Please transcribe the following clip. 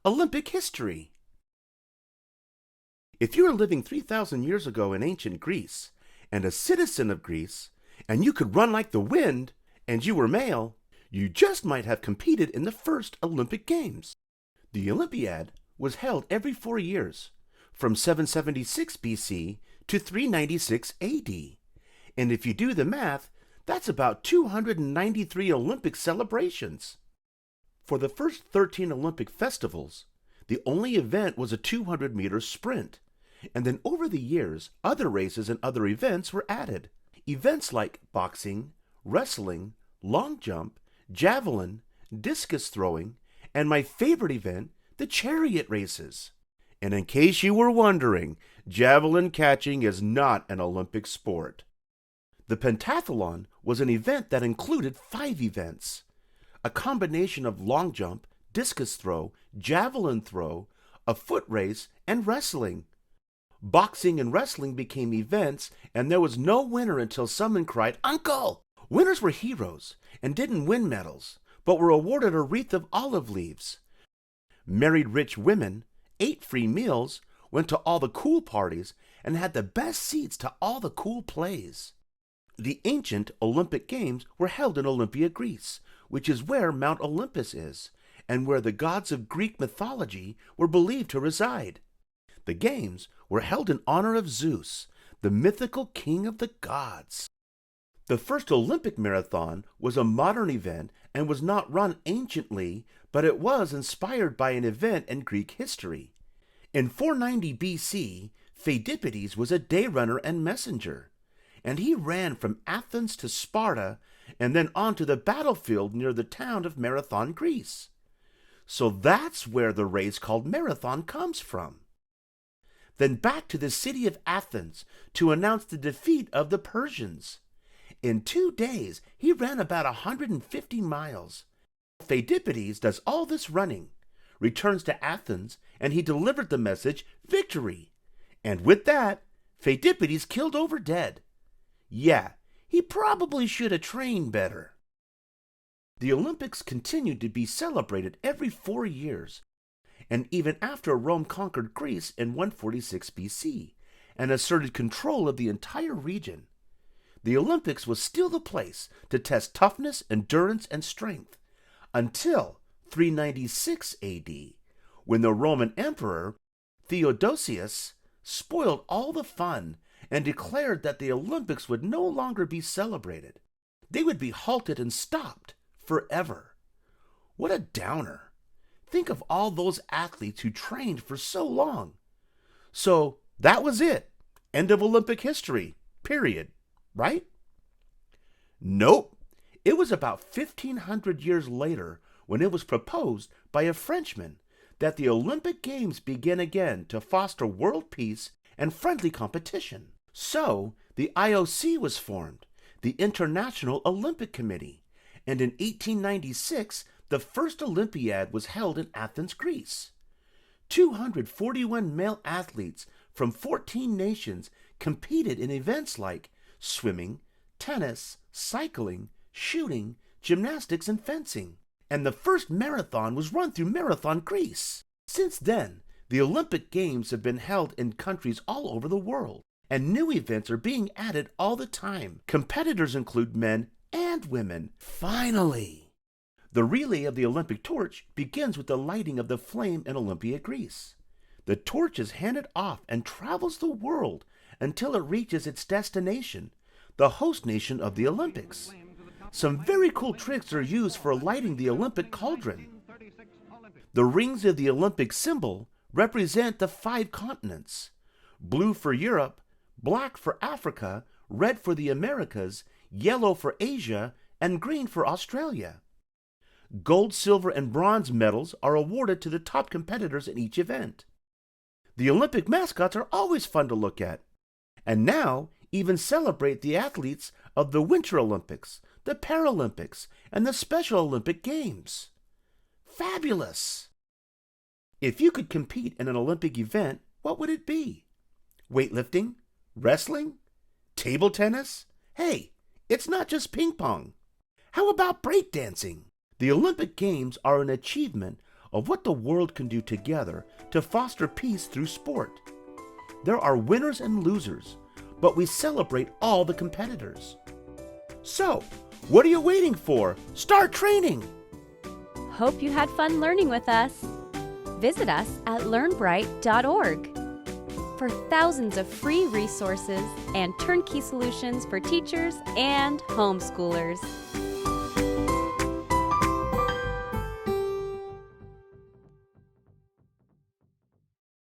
Olympic history. If you were living 3,000 years ago in ancient Greece, and a citizen of Greece, and you could run like the wind, and you were male, you just might have competed in the first Olympic Games. The Olympiad was held every 4 years, from 776 BC to 396 AD. And if you do the math, that's about 293 Olympic celebrations. For the first 13 Olympic festivals, the only event was a 200-meter sprint. And then over the years, other races and other events were added. Events like boxing, wrestling, long jump, javelin, discus throwing, and my favorite event, the chariot races. And in case you were wondering, javelin catching is not an Olympic sport. The pentathlon was an event that included 5 events. A combination of long jump, discus throw, javelin throw, a foot race, and wrestling. Boxing and wrestling became events, and there was no winner until someone cried, "Uncle!" Winners were heroes and didn't win medals, but were awarded a wreath of olive leaves. Married rich women ate free meals, went to all the cool parties, and had the best seats to all the cool plays. The ancient Olympic Games were held in Olympia, Greece, which is where Mount Olympus is, and where the gods of Greek mythology were believed to reside. The games were held in honor of Zeus, the mythical king of the gods. The first Olympic marathon was a modern event and was not run anciently, but it was inspired by an event in Greek history. In 490 BC, Pheidippides was a day runner and messenger, and he ran from Athens to Sparta and then on to the battlefield near the town of Marathon, Greece. So that's where the race called marathon comes from. Then back to the city of Athens to announce the defeat of the Persians. In 2 days, he ran about 150 miles. Pheidippides does all this running, returns to Athens, and he delivered the message, victory. And with that, Pheidippides killed over dead. Yeah, he probably should have trained better. The Olympics continued to be celebrated every 4 years, and even after Rome conquered Greece in 146 BC and asserted control of the entire region, the Olympics was still the place to test toughness, endurance, and strength, until 396 AD, when the Roman Emperor Theodosius spoiled all the fun and declared that the Olympics would no longer be celebrated. They would be halted and stopped forever. What a downer. Think of all those athletes who trained for so long. So that was it. End of Olympic history. Period. Right? Nope. It was about 1,500 years later when it was proposed by a Frenchman that the Olympic Games begin again to foster world peace and friendly competition. So the IOC was formed, the International Olympic Committee, and in 1896 the first Olympiad was held in Athens, Greece. 241 male athletes from 14 nations competed in events like swimming, tennis, cycling, shooting, gymnastics, and fencing. And the first marathon was run through Marathon, Greece. Since then, the Olympic Games have been held in countries all over the world, and new events are being added all the time. Competitors include men and women. Finally! The relay of the Olympic torch begins with the lighting of the flame in Olympia, Greece. The torch is handed off and travels the world until it reaches its destination, the host nation of the Olympics. Some very cool tricks are used for lighting the Olympic cauldron. The rings of the Olympic symbol represent the 5 continents: blue for Europe, black for Africa, red for the Americas, yellow for Asia, and green for Australia. Gold, silver, and bronze medals are awarded to the top competitors in each event. The Olympic mascots are always fun to look at, and now even celebrate the athletes of the Winter Olympics, the Paralympics, and the Special Olympic Games. Fabulous! If you could compete in an Olympic event, what would it be? Weightlifting? Wrestling? Table tennis? Hey, it's not just ping pong. How about breakdancing? The Olympic Games are an achievement of what the world can do together to foster peace through sport. There are winners and losers, but we celebrate all the competitors. So, what are you waiting for? Start training! Hope you had fun learning with us. Visit us at learnbright.org for thousands of free resources and turnkey solutions for teachers and homeschoolers.